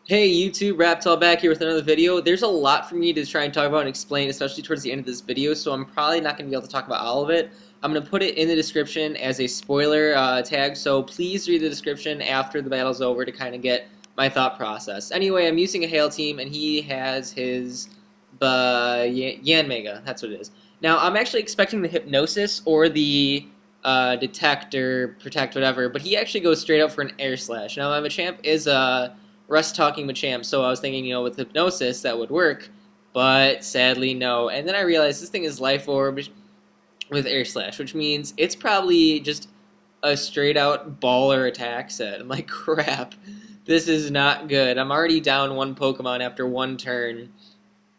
Hey YouTube, RAPTall back here with another video. There's a lot for me to try and talk about and explain, especially towards the end of this video, so I'm probably not going to be able to talk about all of it. I'm going to put it in the description as a spoiler tag, so please read the description after the battle's over to kind of get my thought process. Anyway, I'm using a Hail team, and he has his Yanmega, that's what it is. Now, I'm actually expecting the Hypnosis or the Detect or Protect, whatever, but he actually goes straight up for an Air Slash. Now, my Machamp is Rust talking Machamp, so I was thinking, with Hypnosis that would work, but sadly no. And then I realized this thing is Life Orb with Air Slash, which means it's probably just a straight out baller attack set. I'm like, crap, this is not good. I'm already down one Pokemon after one turn.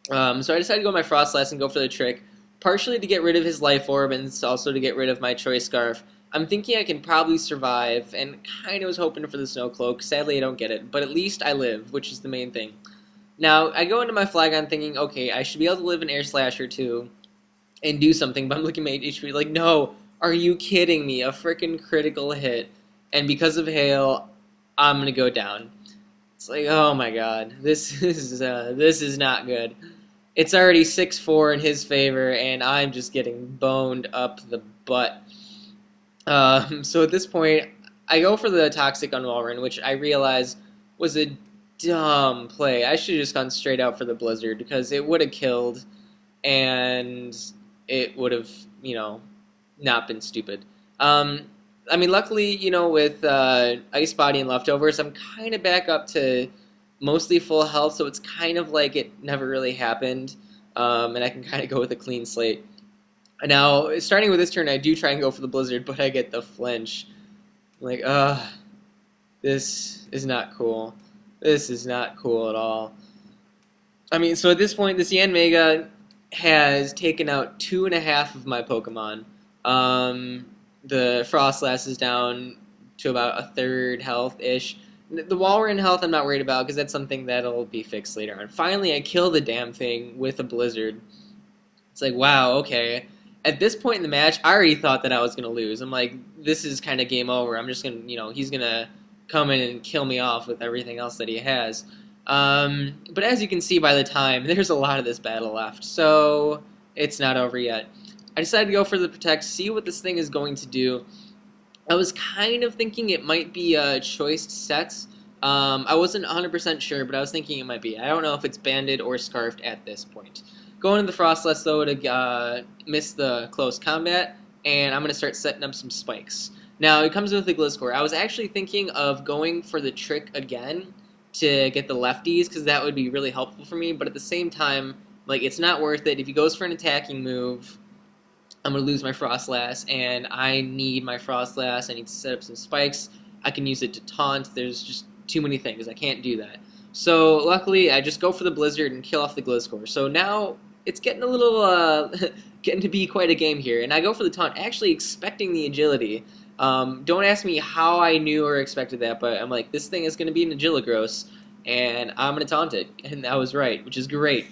So I decided to go my Frostlass and go for the trick, partially to get rid of his Life Orb and also to get rid of my Choice Scarf. I'm thinking I can probably survive, and kind of was hoping for the Snow Cloak. Sadly, I don't get it, but at least I live, which is the main thing. Now, I go into my Flagon thinking, okay, I should be able to live an Air Slash or two and do something, but I'm looking at my HP like, no, are you kidding me? A freaking critical hit, and because of Hail, I'm going to go down. It's like, oh my god, this is not good. It's already 6-4 in his favor, and I'm just getting boned up the butt. So at this point, I go for the Toxic on Walrein, which I realize was a dumb play. I should have just gone straight out for the Blizzard, because it would have killed, and it would have, not been stupid. I mean, luckily, with Ice Body and Leftovers, I'm kind of back up to mostly full health, so it's kind of like it never really happened, and I can kind of go with a clean slate. Now, starting with this turn, I do try and go for the Blizzard, but I get the flinch. I'm like, this is not cool. This is not cool at all. I mean, so at this point, this Yanmega has taken out 2.5 of my Pokemon. The Frostlass is down to about a third health-ish. The Walrein health I'm not worried about, because that's something that'll be fixed later on. Finally, I kill the damn thing with a Blizzard. It's like, wow, okay. At this point in the match, I already thought that I was going to lose. I'm like, this is kind of game over. I'm just going to, he's going to come in and kill me off with everything else that he has. But as you can see by the time, there's a lot of this battle left, so it's not over yet. I decided to go for the Protect, see what this thing is going to do. I was kind of thinking it might be choiced sets. I wasn't 100% sure, but I was thinking it might be. I don't know if it's banded or scarfed at this point. Going to the Frostlass, though, to miss the close combat, and I'm going to start setting up some spikes. Now, it comes with the Gliscor. I was actually thinking of going for the trick again to get the lefties, because that would be really helpful for me, but at the same time, like, it's not worth it. If he goes for an attacking move, I'm going to lose my Frostlass, and I need my Frostlass. I need to set up some spikes. I can use it to taunt. There's just too many things. I can't do that. So, luckily, I just go for the Blizzard and kill off the Gliscor. So now it's getting a little, getting to be quite a game here. And I go for the taunt, actually expecting the agility. Don't ask me how I knew or expected that, but I'm like, this thing is going to be an Agiligros, and I'm going to taunt it. And I was right, which is great.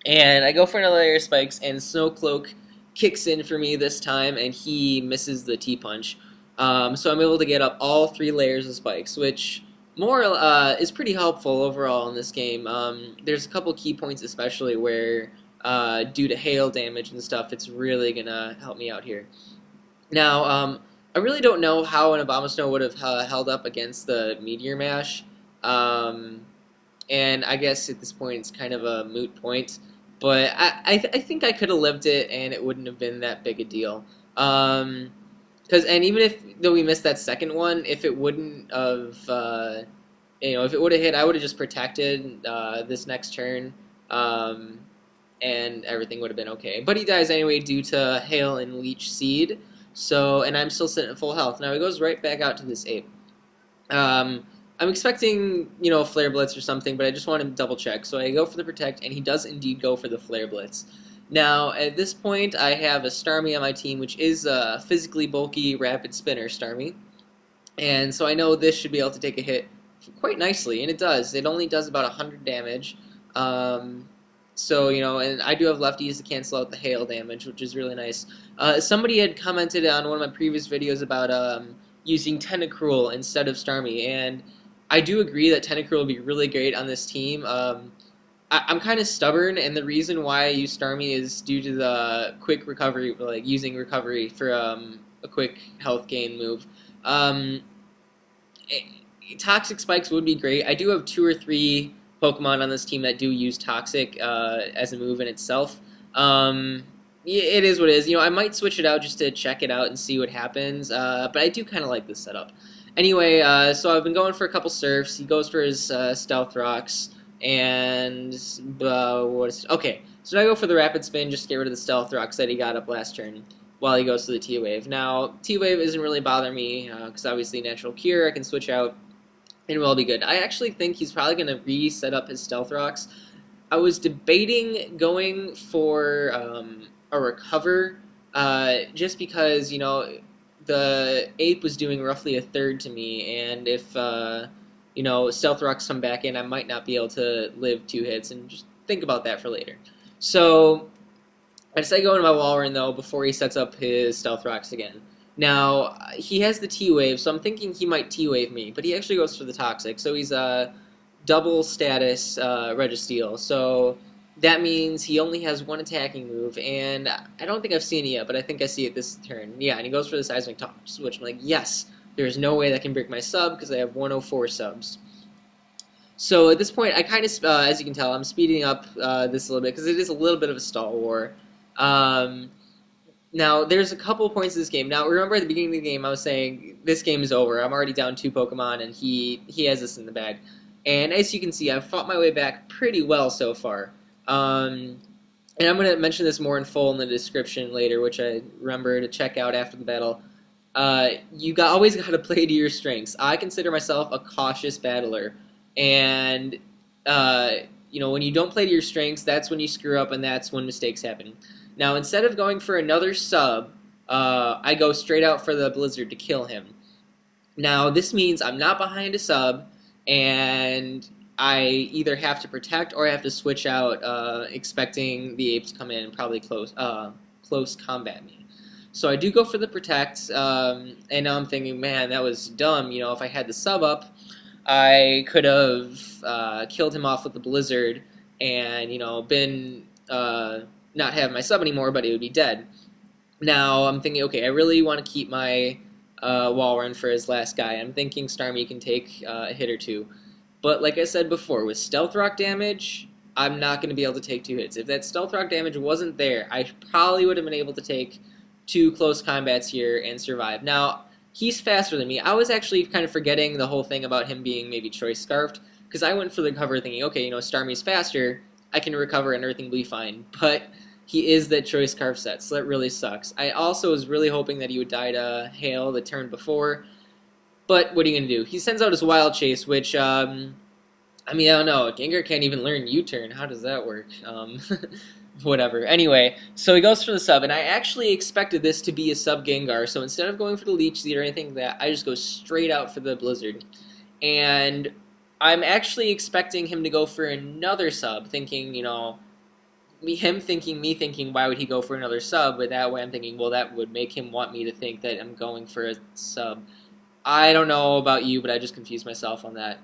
And I go for another Air Spikes, and Snow Cloak kicks in for me this time, and he misses the T-Punch. So I'm able to get up all 3 layers of spikes, which is pretty helpful overall in this game. There's a couple key points especially where due to hail damage and stuff, it's really going to help me out here. Now, I really don't know how an Abomasnow would have held up against the Meteor Mash, and I guess at this point it's kind of a moot point, but I think I could have lived it and it wouldn't have been that big a deal. And even though we missed that second one, if it wouldn't have, if it would have hit, I would have just protected this next turn, and everything would have been okay. But he dies anyway due to Hail and Leech Seed. So, and I'm still sitting at full health. Now he goes right back out to this ape. I'm expecting, Flare Blitz or something, but I just want to double check. So I go for the Protect, and he does indeed go for the Flare Blitz. Now, at this point, I have a Starmie on my team, which is a physically bulky Rapid Spinner Starmie. And so I know this should be able to take a hit quite nicely, and it does. It only does about 100 damage. So, and I do have lefties to cancel out the hail damage, which is really nice. Somebody had commented on one of my previous videos about using Tentacruel instead of Starmie, and I do agree that Tentacruel would be really great on this team. I'm kind of stubborn, and the reason why I use Starmie is due to the quick recovery, like using recovery for a quick health gain move. Um, Toxic Spikes would be great. I do have 2 or 3 Pokemon on this team that do use Toxic as a move in itself. It is what it is. I might switch it out just to check it out and see what happens. But I do kind of like this setup. Anyway, so I've been going for a couple Surfs. He goes for his Stealth Rocks. And okay, so now I go for the Rapid Spin just to get rid of the Stealth Rocks that he got up last turn while he goes to the T-Wave. Now, T-Wave isn't really bothering me because obviously Natural Cure, I can switch out and we'll all be good. I actually think he's probably going to reset up his Stealth Rocks. I was debating going for a Recover just because, the Ape was doing roughly a third to me, and if Stealth Rocks come back in, I might not be able to live 2 hits, and just think about that for later. So I decided to go into my Walrein, though, before he sets up his Stealth Rocks again. Now, he has the T-Wave, so I'm thinking he might T-Wave me, but he actually goes for the Toxic, so he's a double status Registeel, so that means he only has 1 attacking move, and I don't think I've seen it yet, but I think I see it this turn. Yeah, and he goes for the Seismic Toss, which I'm like, yes! There's no way that can break my sub because I have 104 subs. So at this point, I kind of, as you can tell, I'm speeding up this a little bit because it is a little bit of a stall war. Now, there's a couple points in this game. Now, remember at the beginning of the game, I was saying this game is over. I'm already down 2 Pokemon, and he has this in the bag. And as you can see, I've fought my way back pretty well so far. And I'm going to mention this more in full in the description later, which I remember to check out after the battle. Always got to play to your strengths. I consider myself a cautious battler, and when you don't play to your strengths, that's when you screw up, and that's when mistakes happen. Now, instead of going for another sub, I go straight out for the Blizzard to kill him. Now, this means I'm not behind a sub, and I either have to protect or I have to switch out, expecting the Ape to come in and probably close combat me. So I do go for the protect, and now I'm thinking, man, that was dumb. If I had the sub up, I could have killed him off with the Blizzard and, been not have my sub anymore, but it would be dead. Now I'm thinking, okay, I really want to keep my Walrein for his last guy. I'm thinking Starmie can take a hit or 2. But like I said before, with Stealth Rock damage, I'm not going to be able to take 2 hits. If that Stealth Rock damage wasn't there, I probably would have been able to take 2 close combats here and survive. Now, he's faster than me. I was actually kind of forgetting the whole thing about him being maybe Choice Scarfed, because I went for the cover thinking, okay, Starmie's faster, I can recover and everything will be fine. But he is that Choice Scarf set, so that really sucks. I also was really hoping that he would die to Hail the turn before, but what are you going to do? He sends out his Wild Chase, which, I don't know. Gengar can't even learn U-turn. How does that work? Whatever. Anyway, so he goes for the sub, and I actually expected this to be a sub Gengar, so instead of going for the Leech Seed or anything like that, I just go straight out for the Blizzard. And I'm actually expecting him to go for another sub, thinking, me thinking, why would he go for another sub? But that way I'm thinking, well, that would make him want me to think that I'm going for a sub. I don't know about you, but I just confused myself on that.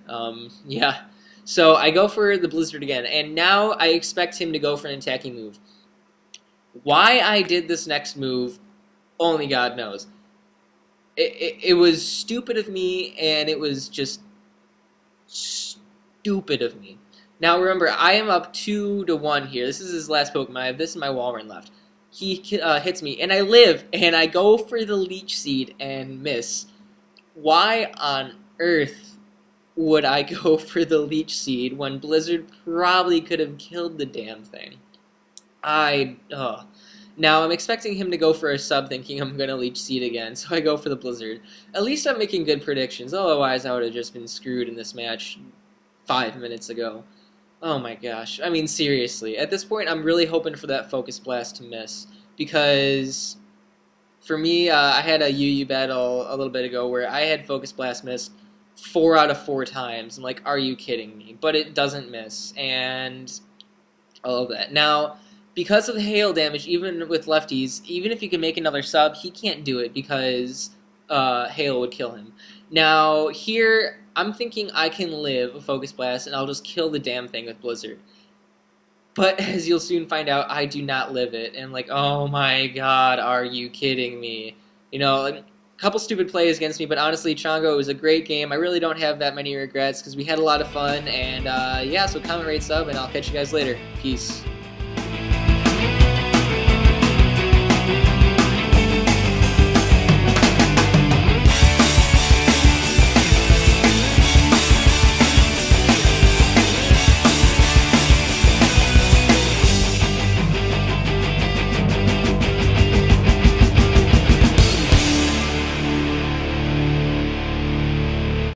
Yeah. So I go for the Blizzard again, and now I expect him to go for an attacking move. Why I did this next move, only God knows. It was stupid of me, and it was just stupid of me. Now remember, I am up 2-1 here. This is his last Pokemon. I have this and my Walrein left. He hits me, and I live, and I go for the Leech Seed and miss. Why on earth would I go for the Leech Seed when Blizzard probably could have killed the damn thing? Now I'm expecting him to go for a sub thinking I'm going to Leech Seed again, so I go for the Blizzard. At least I'm making good predictions, otherwise I would have just been screwed in this match 5 minutes ago. Oh my gosh. I mean, seriously. At this point, I'm really hoping for that Focus Blast to miss, because for me, I had a UU battle a little bit ago where I had Focus Blast miss 4 out of 4 times. I'm like, are you kidding me? But it doesn't miss, and all of that. Now, because of the hail damage, even with lefties, even if he can make another sub, he can't do it because hail would kill him. Now, here, I'm thinking I can live a Focus Blast, and I'll just kill the damn thing with Blizzard. But as you'll soon find out, I do not live it. And like, oh my god, are you kidding me? You know, like, a couple stupid plays against me, but honestly, Chongo was a great game. I really don't have that many regrets because we had a lot of fun. And yeah, so comment, rate, sub, and I'll catch you guys later. Peace.